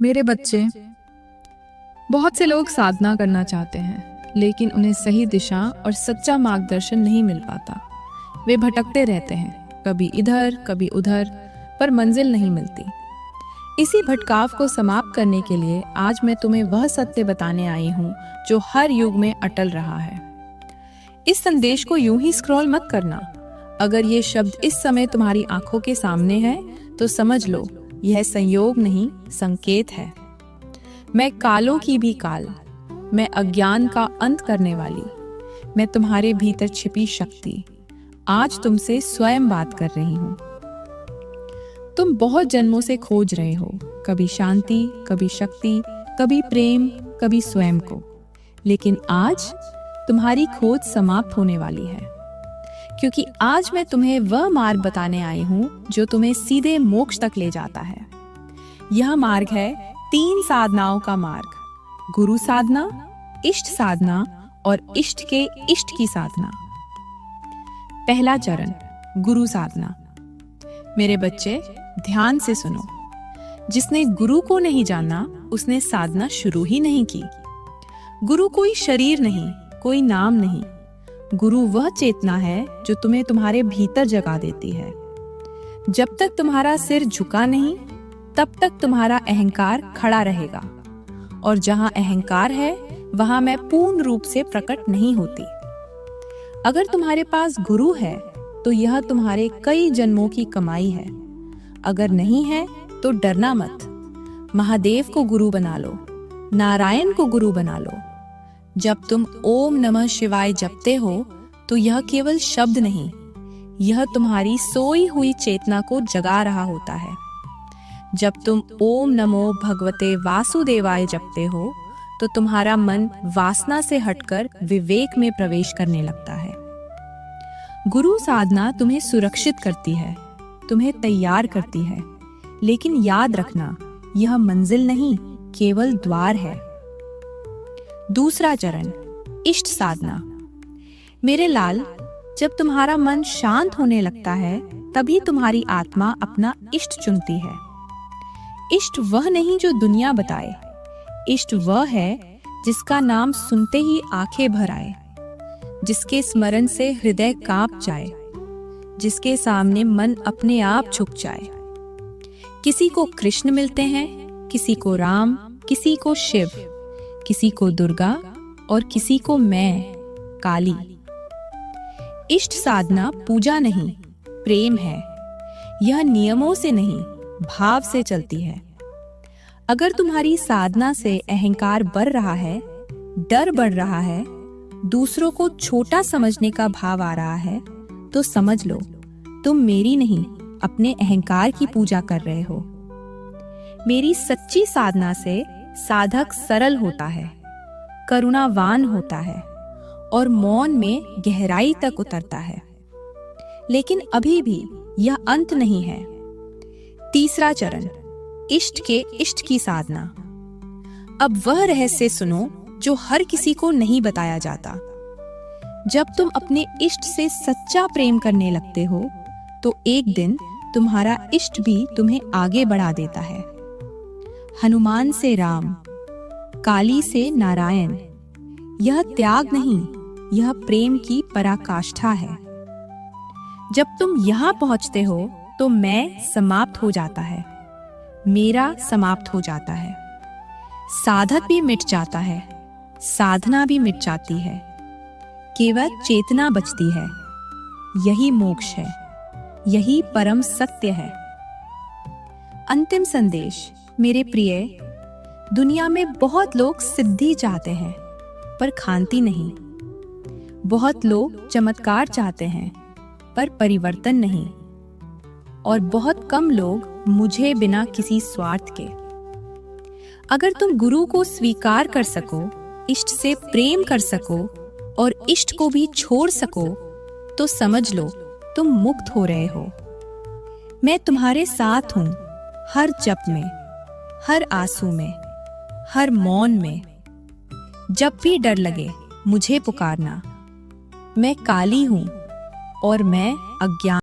मेरे बच्चे, बहुत से लोग साधना करना चाहते हैं, लेकिन उन्हें सही दिशा और सच्चा मार्गदर्शन नहीं मिल पाता। वे भटकते रहते हैं, कभी इधर कभी उधर, पर मंजिल नहीं मिलती। इसी भटकाव को समाप्त करने के लिए आज मैं तुम्हें वह सत्य बताने आई हूँ जो हर युग में अटल रहा है। इस संदेश को यूं ही स्क्रॉल मत करना। अगर ये शब्द इस समय तुम्हारी आंखों के सामने है तो समझ लो, यह संयोग नहीं, संकेत है। मैं कालों की भी काल, मैं अज्ञान का अंत करने वाली, मैं तुम्हारे भीतर छिपी शक्ति आज तुमसे स्वयं बात कर रही हूँ। तुम बहुत जन्मों से खोज रहे हो, कभी शांति, कभी शक्ति, कभी प्रेम, कभी स्वयं को। लेकिन आज तुम्हारी खोज समाप्त होने वाली है, क्योंकि आज मैं तुम्हें वह मार्ग बताने आई हूँ जो तुम्हें सीधे मोक्ष तक ले जाता है। यह मार्ग है 3 साधनाओं का मार्ग: गुरु साधना, इष्ट साधना और इष्ट के इष्ट की साधना। पहला चरण, गुरु साधना। मेरे बच्चे, ध्यान से सुनो। जिसने गुरु को नहीं जाना, उसने साधना शुरू ही नहीं की। गुरु कोई शरीर नहीं, कोई नाम नहीं। गुरु वह चेतना है जो तुम्हें तुम्हारे भीतर जगा देती है। जब तक तुम्हारा सिर झुका नहीं, तब तक तुम्हारा अहंकार खड़ा रहेगा, और जहां अहंकार है वहां मैं पूर्ण रूप से प्रकट नहीं होती। अगर तुम्हारे पास गुरु है तो यह तुम्हारे कई जन्मों की कमाई है। अगर नहीं है तो डरना मत। महादेव को गुरु बना लो, नारायण को गुरु बना लो। जब तुम ओम नमः शिवाय जपते हो तो यह केवल शब्द नहीं, यह तुम्हारी सोई हुई चेतना को जगा रहा होता है। जब तुम ओम नमो भगवते वासुदेवाय जपते हो तो तुम्हारा मन वासना से हटकर विवेक में प्रवेश करने लगता है। गुरु साधना तुम्हें सुरक्षित करती है, तुम्हें तैयार करती है, लेकिन याद रखना, यह मंजिल नहीं, केवल द्वार है। दूसरा चरण, इष्ट साधना। मेरे लाल, जब तुम्हारा मन शांत होने लगता है तभी तुम्हारी आत्मा अपना इष्ट चुनती है। इष्ट वह नहीं जो दुनिया बताए, इष्ट वह है जिसका नाम सुनते ही आंखें भर आए, जिसके स्मरण से हृदय कांप जाए, जिसके सामने मन अपने आप झुक जाए। किसी को कृष्ण मिलते हैं, किसी को राम, किसी को शिव, किसी को दुर्गा और किसी को मैं, काली। इष्ट साधना पूजा नहीं, प्रेम है। यह नियमों से नहीं, भाव से चलती है। अगर तुम्हारी साधना से अहंकार बढ़ रहा है, डर बढ़ रहा है, दूसरों को छोटा समझने का भाव आ रहा है, तो समझ लो, तुम मेरी नहीं, अपने अहंकार की पूजा कर रहे हो। मेरी सच्ची साधना से साधक सरल होता है, करुणावान होता है और मौन में गहराई तक उतरता है। लेकिन अभी भी यह अंत नहीं है। तीसरा चरण, इष्ट के इष्ट की साधना। अब वह रहस्य सुनो जो हर किसी को नहीं बताया जाता। जब तुम अपने इष्ट से सच्चा प्रेम करने लगते हो तो एक दिन तुम्हारा इष्ट भी तुम्हें आगे बढ़ा देता है। हनुमान से राम, काली से नारायण। यह त्याग नहीं, यह प्रेम की पराकाष्ठा है। जब तुम यहां पहुंचते हो तो मैं समाप्त हो जाता है, मेरा समाप्त हो जाता है। साधक भी मिट जाता है, साधना भी मिट जाती है, केवल चेतना बचती है। यही मोक्ष है, यही परम सत्य है। अंतिम संदेश। मेरे प्रिय, दुनिया में बहुत लोग सिद्धि चाहते हैं पर खांति नहीं। बहुत लोग चमत्कार चाहते हैं पर परिवर्तन नहीं। और बहुत कम लोग मुझे बिना किसी स्वार्थ के। अगर तुम गुरु को स्वीकार कर सको, इष्ट से प्रेम कर सको और इष्ट को भी छोड़ सको, तो समझ लो तुम मुक्त हो रहे हो। मैं तुम्हारे साथ हूं, हर जप में, हर आंसू में, हर मौन में। जब भी डर लगे मुझे पुकारना। मैं काली हूं और मैं अज्ञान।